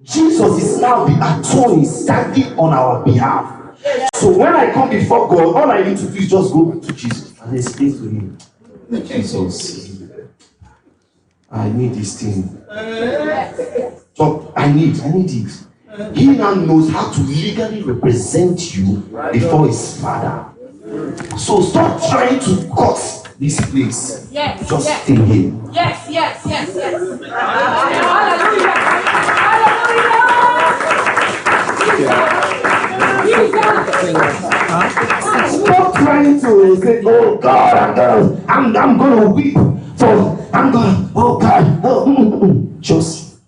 Jesus is now the attorney standing on our behalf. So when I come before God, all I need to do is just go back to Jesus and explain to him, Jesus, I need this thing. So I need it. He now knows how to legally represent you before his Father. So stop trying to cut this place. Just stay here. Yes. Hallelujah. Stop trying to say, oh God, I'm going to weep. Oh God, just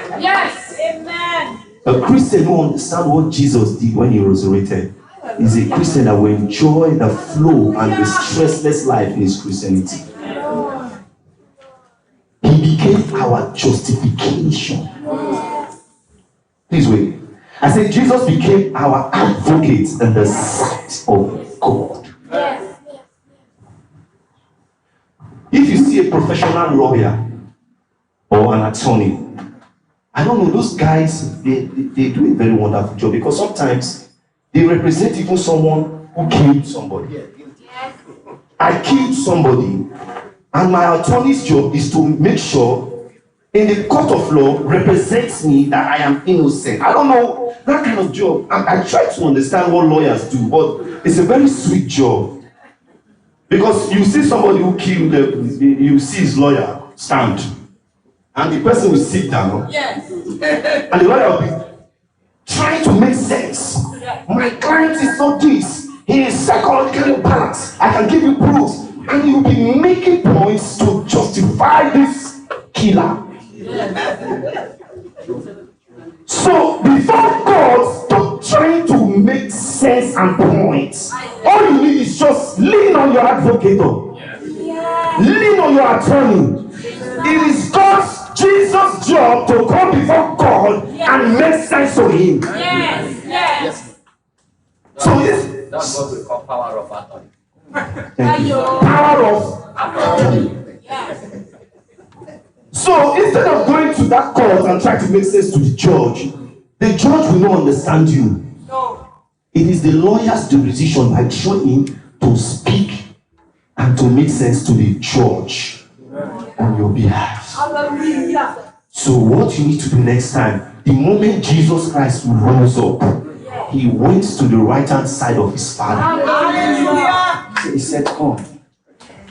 Yes. Amen. A Christian who understands what Jesus did when he resurrected is a Christian that will enjoy the flow and the stressless life in his Christianity. He became our justification. Please wait. I said Jesus became our advocate in the sight of God. If you see a professional lawyer or an attorney, I don't know, those guys, they do a very wonderful job, because sometimes they represent even someone who killed somebody. I killed somebody, and my attorney's job is to make sure in the court of law represents me that I am innocent. I don't know that kind of job. I try to understand what lawyers do, but it's a very sweet job. Because you see somebody who killed, you see his lawyer stand, and the person will sit down, and the lawyer will be trying to make sense. My client is not this. He is psychologically balanced. I can give you proofs, and he will be making points to justify this killer. So before God, stop trying to make sense and points. All you need is just lean on your advocate. Lean on your attorney. It is Jesus' job to come before God and make sense of him. So that's what we call power of attorney. Power of attorney. So instead of going to that court and trying to make sense to the judge will not understand you. No. It is the lawyer's decision by trying to speak and to make sense to the judge on your behalf. Hallelujah. So what you need to do next time, the moment Jesus Christ rose up, he went to the right hand side of his Father. Hallelujah. So he said, come,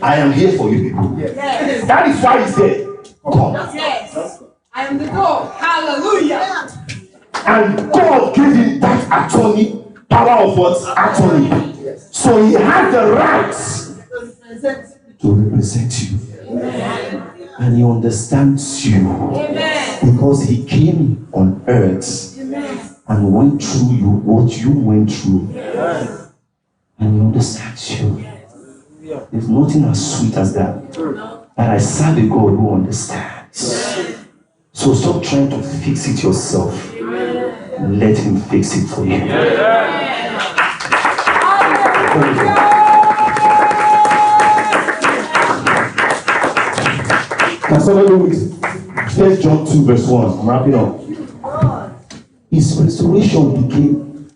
I am here for you people. Yes. That is why he said, come. Yes. I am the door. Hallelujah. And God gave him that attorney, power of what? Attorney. So he had the right to represent you. Amen. And he understands you. Amen. Because he came on earth. Amen. And went through you what you went through. Yes. And he understands you. There's nothing as sweet as that. That I serve a God who understands. So stop trying to fix it yourself. Let him fix it for you. Can somebody with 1 John 2 verse 1? I'm wrapping up. His restoration became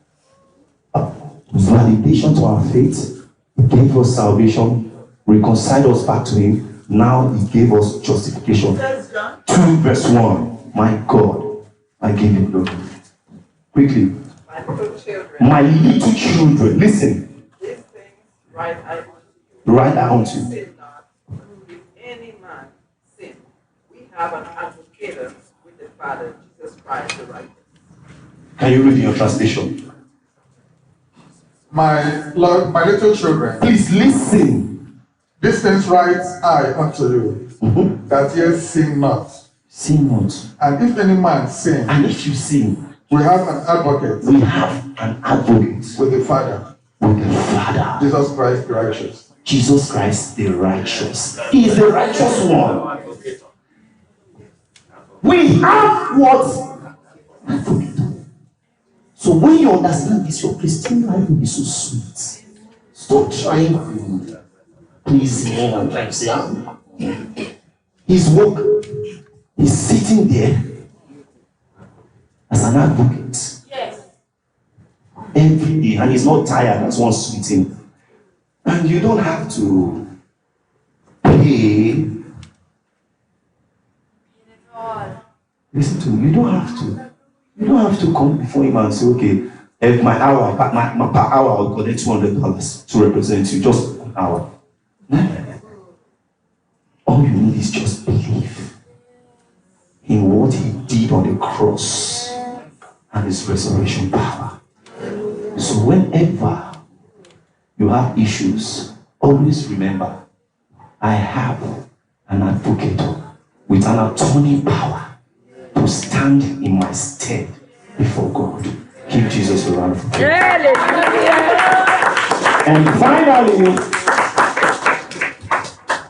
a validation to our faith. He gave us salvation, reconciled us back to him. Now he gave us justification. 2 verse 1. My God, I give you glory. Quickly. My little children, listen. These things write I unto you. Sin not, if any man sin. We have an advocate with the Father, Jesus Christ the righteous. Can you read in your translation? My little children, please listen. These things write I unto you, that ye sin not. Sin not. And if any man sin, and if you sin, we have an advocate. We have an advocate with the Father. With the Father. Jesus Christ the righteous. Jesus Christ the righteous. He is the righteous one. We have what? Advocate. So when you understand this, your Christian life will be so sweet. Stop trying to please him and try to say, his work He's sitting there as an advocate. Yes. Every day, and he's not tired as one sweating. And you don't have to pay. Listen to me, you don't have to. You don't have to come before him and say, okay, if my hour, per hour, I'll collect $200 to represent you, just an hour. All you need is just believe in what he did on the cross and his resurrection power. So whenever you have issues, always remember, I have an advocate with an attorney power to stand in my stead before God. Give Jesus a round of applause. And finally,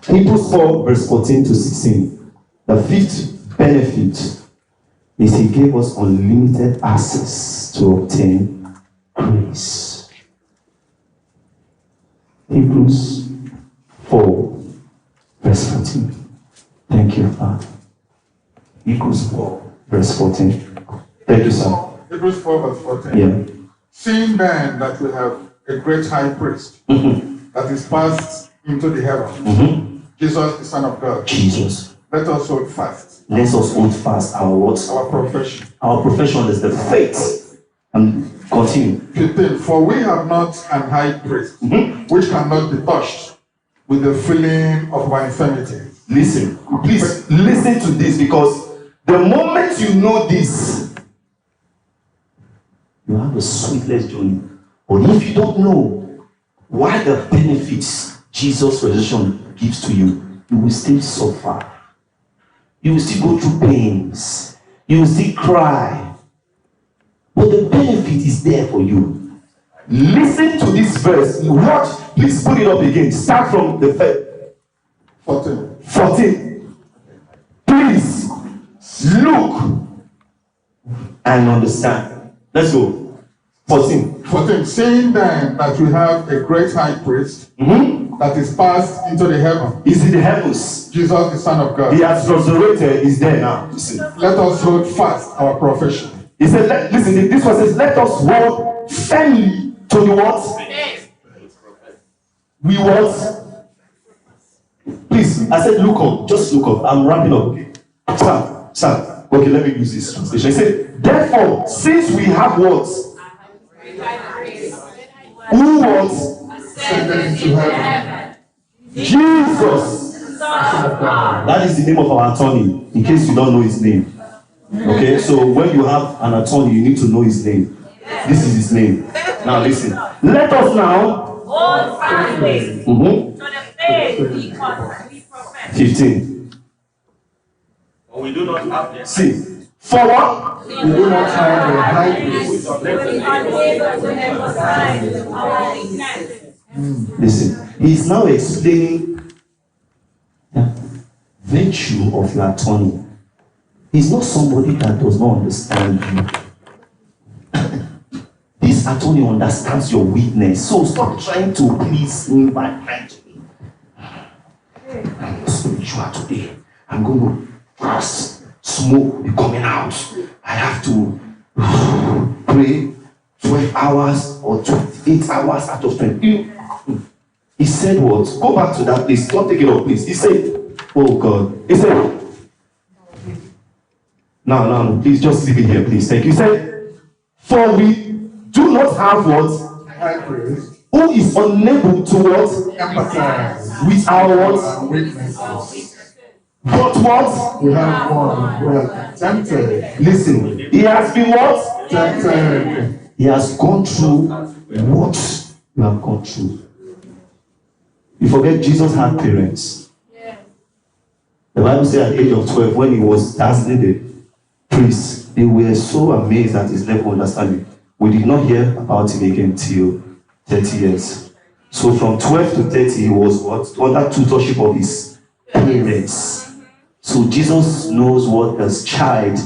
Hebrews 4, verse 14 to 16. The fifth benefit is he gave us unlimited access to obtain grace. Hebrews 4, verse 14. Thank you, Father. Hebrews 4, verse 14. Thank you, sir. Hebrews 4, verse 14. Yeah. Seeing then that we have a great high priest that is passed into the heavens, Jesus, the Son of God, Jesus. let us hold fast Let us hold fast our what? our profession. Our profession is the faith. And continue. 15. For we have not an high priest which cannot be touched with the feeling of our infirmity. Listen. Please listen to this, because the moment you know this, you have a sweetless journey. But if you don't know why the benefits Jesus' resurrection gives to you, you will still suffer. You will still go through pains. You will still cry. But the benefit is there for you. Listen to this verse. Watch. Please put it up again. Start from the verse 14. 14. Please look and understand. Let's go. 14. 14. Seeing then that we have a great high priest that is passed into the heaven, He's in the heavens. Jesus, the Son of God, He has resurrected. He's there now. Listen. let us hold fast our profession. He said, listen, this one says, let us hold firmly to the what? We what? Please, I said look up. Just look up. I'm wrapping up. Okay. Sam. Okay, let me use this translation. He said, therefore, since we have what? Who what? Ascended into heaven. Jesus. That is the name of our attorney, in case you don't know his name. Okay, so when you have an attorney, you need to know his name. This is his name. Now listen. Let us now. Hold firmly to the faith we profess. 15. But we do not have this. See. For what? We do not have a high priest. Listen. He is now explaining the virtue of your attorney. He's not somebody that does not understand you. This attorney understands your weakness. So stop trying to please me by trying to be. I'm spiritual today. I'm going to fast. Smoke be coming out. I have to pray 12 hours or 28 hours out of 20. He said what? Go back to that place. Don't take it off, please. He said, oh God. He said, no, please just leave it here, please. Thank you. He said, for we do not have what? High priest Who is unable to what? empathize With our what? our weaknesses. But what? We have one who has been tempted. Listen, he has been what? Tempted. He has gone through what you have gone through. You forget Jesus had parents. The Bible says at the age of 12, when he was dazzling the priests, they were so amazed at his level of understanding. We did not hear about him again till 30 years. So from 12 to 30, he was what? Under tutorship of his parents. So Jesus knows what a child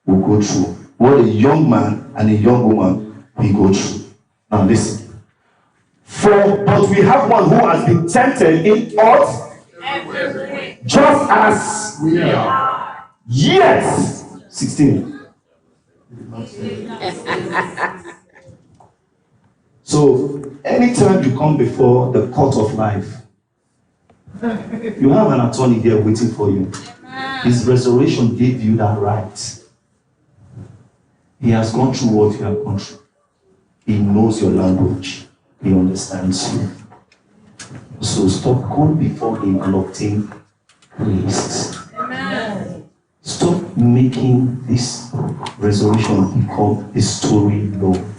will go through, what a young man and a young woman will go through. Now listen. But we have one who has been tempted in us, just as We are. Yes. 16. So, anytime you come before the court of life, you have an attorney there waiting for you. His resurrection gave you that right. He has gone through what you have gone through. He knows your language. He understands you. So stop going before him and obtain grace. Stop making this resurrection become a story long.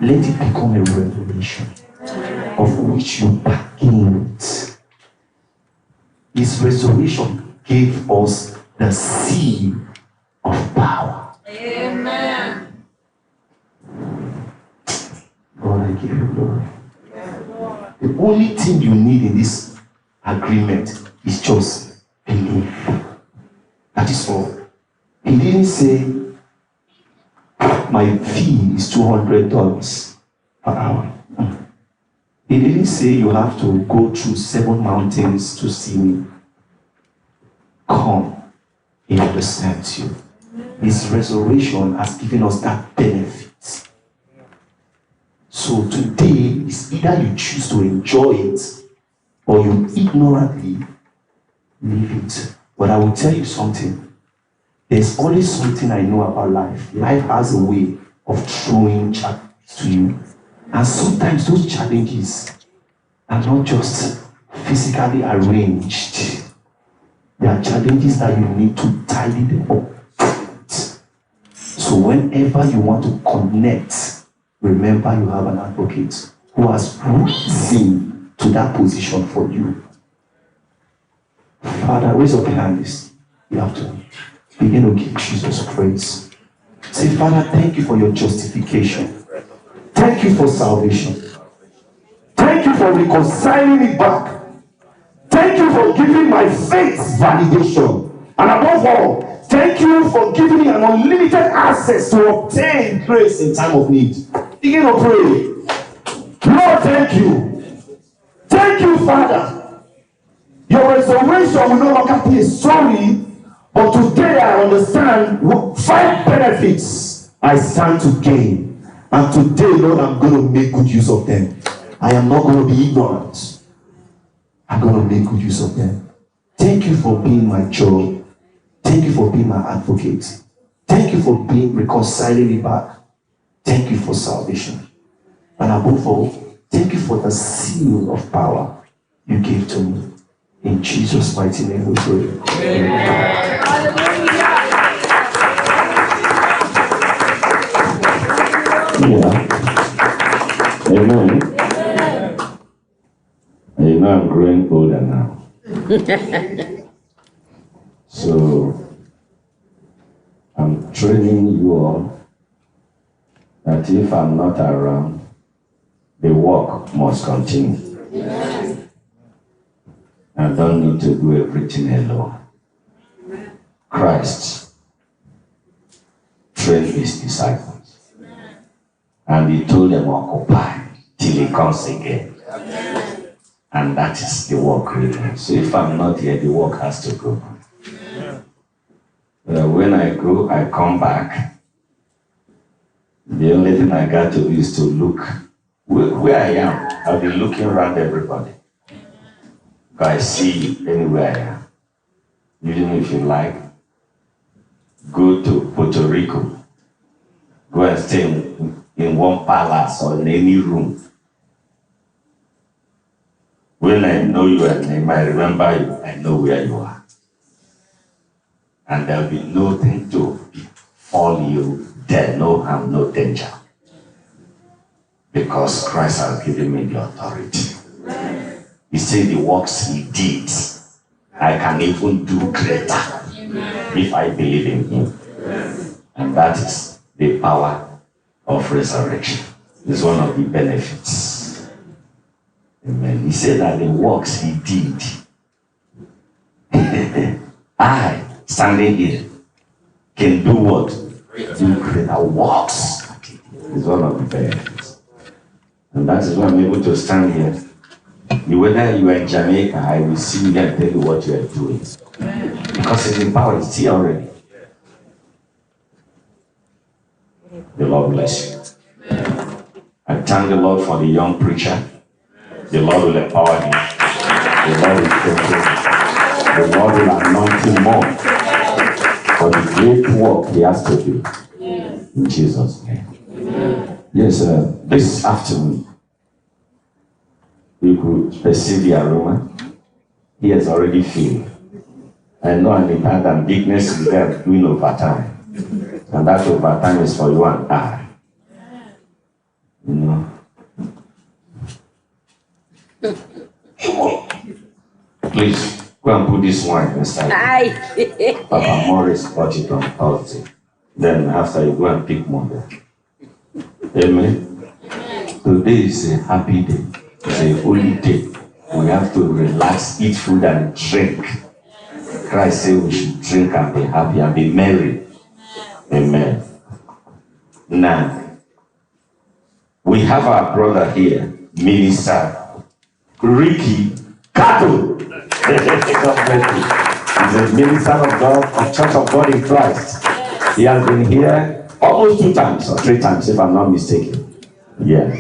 Let it become a revelation of which you bargained. His resurrection gave us the seal of power. Amen. God, I give you glory. The only thing you need in this agreement is just belief. That is all. He didn't say, my fee is $200 per hour. He didn't say you have to go through 7 mountains to see me. Come. He understands you. His resurrection has given us that benefit. So today is either you choose to enjoy it or you ignorantly leave it. But I will tell you something. There's always something I know about life. Life has a way of throwing challenges to you. And sometimes those challenges are not just physically arranged. They are challenges that you need to tidy them up. So whenever you want to connect, remember you have an advocate who has risen to that position for you. Father, raise up your hands. You have to begin to give Jesus praise. Say, Father, thank you for your justification. Thank you for salvation. Thank you for reconciling me back. Thank you for giving my faith validation. And above all, thank you for giving me an unlimited access to obtain grace in time of need. Begin to pray. Lord, thank you. Thank you, Father. Your resurrection will no longer be a story, but today I understand 5 benefits I stand to gain. And today, Lord, I'm going to make good use of them. I am not going to be ignorant. I'm going to make good use of them. Thank you for being my joy. Thank you for being my advocate. Thank you for being reconciling me back. Thank you for salvation. And above all, thank you for the seal of power you gave to me. In Jesus' mighty name we pray. Amen. Yeah. Amen. You know I'm growing older now. So I'm training you all that if I'm not around, the work must continue. I don't need to do everything alone. Christ trained his disciples. And he told them, occupy till he comes again. And that is the work really. So if I'm not here, the work has to go. When I go, I come back. The only thing I got to do is to look where I am. I'll be looking around everybody. Because I see you anywhere I am. Even if you like, go to Puerto Rico. Go and stay in one palace or in any room. When I know your name, I remember you, I know where you are. And there'll be nothing to befall you there, no harm, no danger. Because Christ has given me the authority. He said the works he did, I can even do greater if I believe in him. And that is the power of resurrection. It's one of the benefits. Amen. He said that the works he did, I, standing here, can do what? Do greater works. It's one of the benefits. And that is why I'm able to stand here. Whether you are in Jamaica, I will see you and tell you what you are doing. Because it's in power, it's here already. The Lord bless you. I thank the Lord for the young preacher. The Lord will empower him. The Lord will strengthen him. The Lord will anoint him more for the great work he has to do. In Jesus' name. Yes, this afternoon, you could perceive the aroma. He has already filled. I know an impact and bigness is there doing overtime. And that overtime is for you and I. You know. Please, go and put this wine aside. Papa Morris bought it on Thursday. Then after you go and pick Monday. Amen. Today is a happy day. It's a holy day. We have to relax, eat food and drink. Christ said we should drink and be happy and be merry. Amen. Now, we have our brother here, Minister Ricky Kato. God bless you. He's a minister of God, of Church of God in Christ. He has been here almost 2 times or 3 times, if I'm not mistaken. Yeah,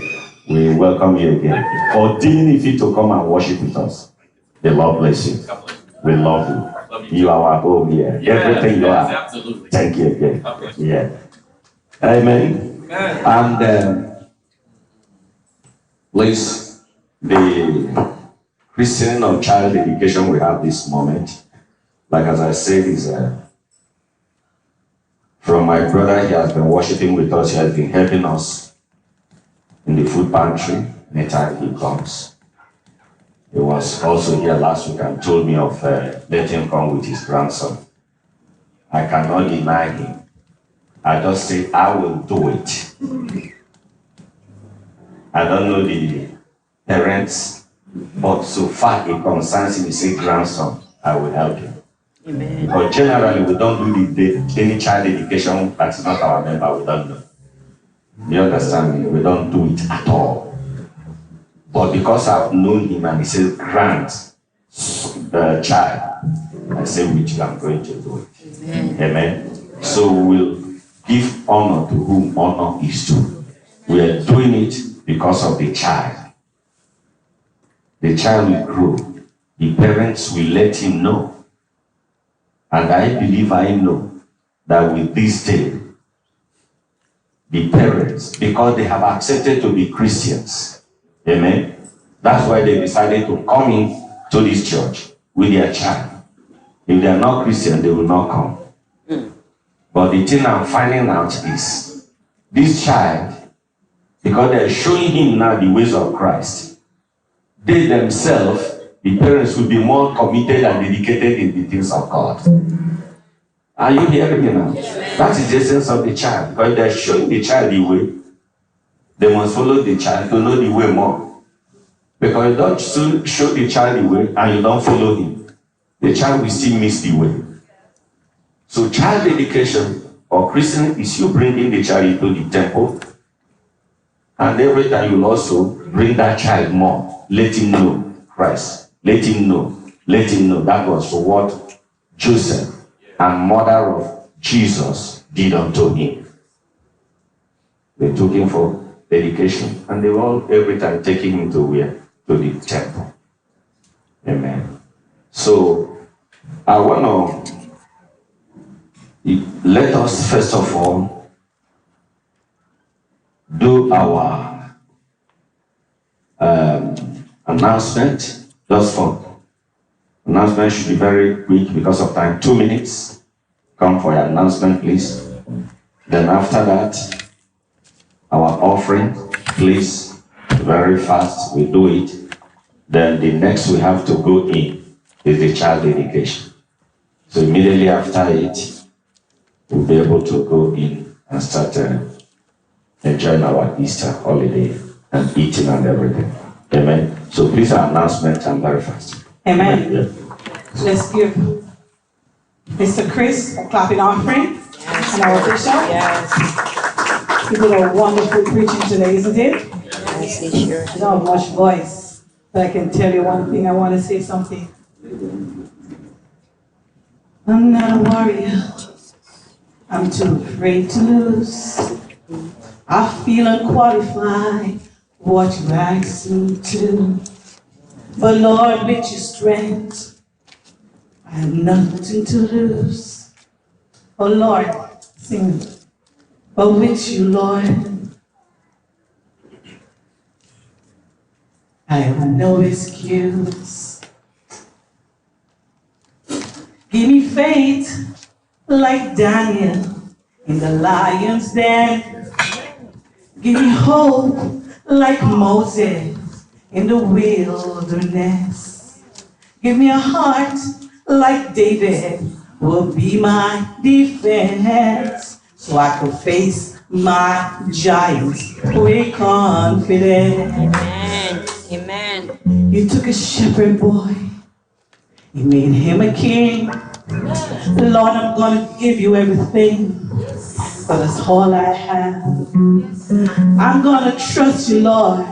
we welcome you again. Or deeming fit to come and worship with us. The Lord bless you. We love you. You are our home here. Everything you are. Absolutely. Thank you again. Yeah. Amen. And please, the christening of child education we have this moment, like as I said, is from my brother. He has been worshiping with us. He has been helping us in the food pantry anytime he comes. He was also here last week and told me of letting him come with his grandson. I cannot deny him. I just say, I will do it. I don't know the parents, but so far it concerns him, he say grandson, I will help him. Amen. But generally, we don't do any child education that's not our member, we don't know. You understand me? We don't do it at all. But because I've known him and he says grant the child, I say which I'm going to do it. Amen. Amen. So we'll give honor to whom honor is due. We are doing it because of the child. The child will grow. The parents will let him know. And I believe I know that with this day, the parents, because they have accepted to be Christians, amen, that's why they decided to come in to this church with their child. If they are not Christian, they will not come. But the thing I'm finding out is this child, because they're showing him now the ways of Christ, they themselves, the parents, will be more committed and dedicated in the things of God. Are you hearing me now? That is the essence of the child. Because they're showing the child the way, they must follow the child to know the way more. Because you don't show the child the way and you don't follow him, the child will still miss the way. So child education or Christian is you bringing the child into the temple, and every time you'll also bring that child more. Let him know Christ. Let him know. Let him know. That was what Joseph and mother of Jesus did unto him. They took him for education, and they were all every time taking him to where? To the temple. Amen. So I want to let us first of all do our announcement. Just for announcement should be very quick because of time. 2 minutes. Come for your announcement, please. Then after that, our offering, please, very fast. We do it. Then the next we have to go in is the child dedication. So immediately after it, we'll be able to go in and start enjoying our Easter holiday and eating and everything. Amen. So please, our announcement and very fast. Amen. Yeah. Let's give Mr. Chris a clapping offering and our bishop. Yes. He did a wonderful preaching today, isn't it? Yes, he sure. I don't have much voice, but I can tell you one thing. I want to say something. I'm not a warrior. I'm too afraid to lose. I feel unqualified for what you asked me to. But Lord, with your strength, I have nothing to lose. Oh Lord, sing it. But with you, Lord, I have no excuse. Give me faith like Daniel in the lion's den. Give me hope like Moses in the wilderness. Give me a heart like David will be my defense, so I could face my giants with confidence. Amen. Amen. You took a shepherd boy, you made him a king. Lord, I'm gonna give you everything, for that's all I have. I'm gonna trust you, Lord,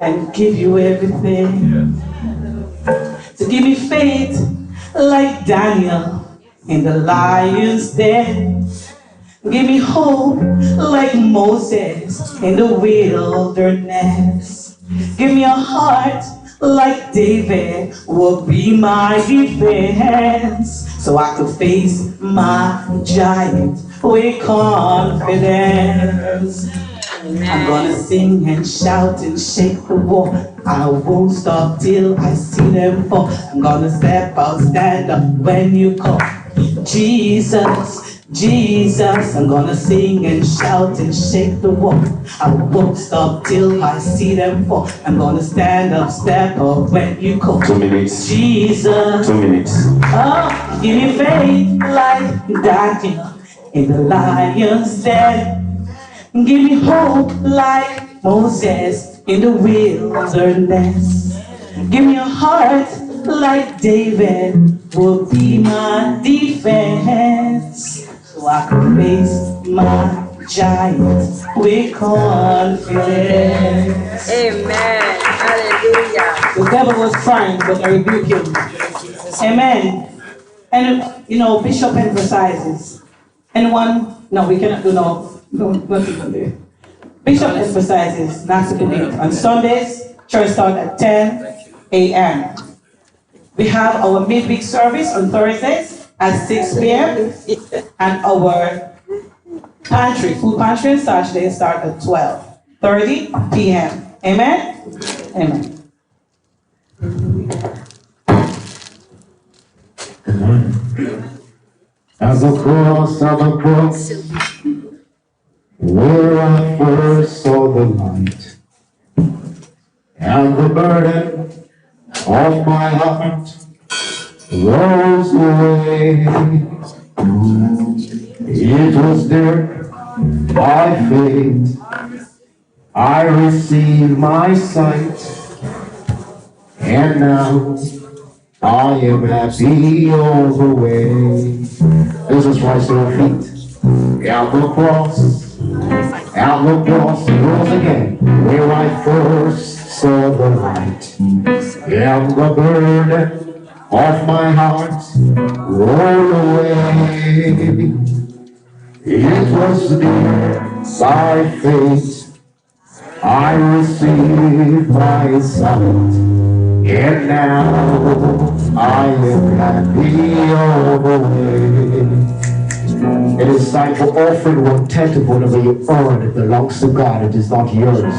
and give you everything. So give me faith like Daniel in the lion's den. Give me hope like Moses in the wilderness. Give me a heart like David will be my defense, so I could face my giant with confidence. I'm gonna sing and shout and shake the wall. I won't stop till I see them fall. I'm gonna step out, stand up when you call. Jesus, Jesus, I'm gonna sing and shout and shake the wall. I won't stop till I see them fall. I'm gonna stand up, step up when you call. 2 minutes. Jesus. 2 minutes. Oh, give me faith like Daniel in the lion's den. Give me hope like Moses in the wilderness. Give me a heart like David will be my defense, so I can face my giants with confidence. Amen. Hallelujah. The devil was trying, but I rebuke him. Amen. And Bishop emphasizes. Anyone? No, we cannot do not even there. Bishop emphasizes not to believe. On Sundays, church starts at 10 a.m. We have our midweek service on Thursdays at 6 p.m. and our food pantry on Saturdays start at 12:30 p.m. Amen? Amen. As a cross, where I first saw the light, and the burden of my heart rose away. It was there by faith I received my sight, and now I am happy all the way. This is why I say our feet. At the cross, rose again, where I first saw the light, and the burden of my heart rolled away. It was there by faith I received my sight, and now I am happy all the way. It is time for offering 1/10 of whatever you earn. It belongs to God, it is not yours.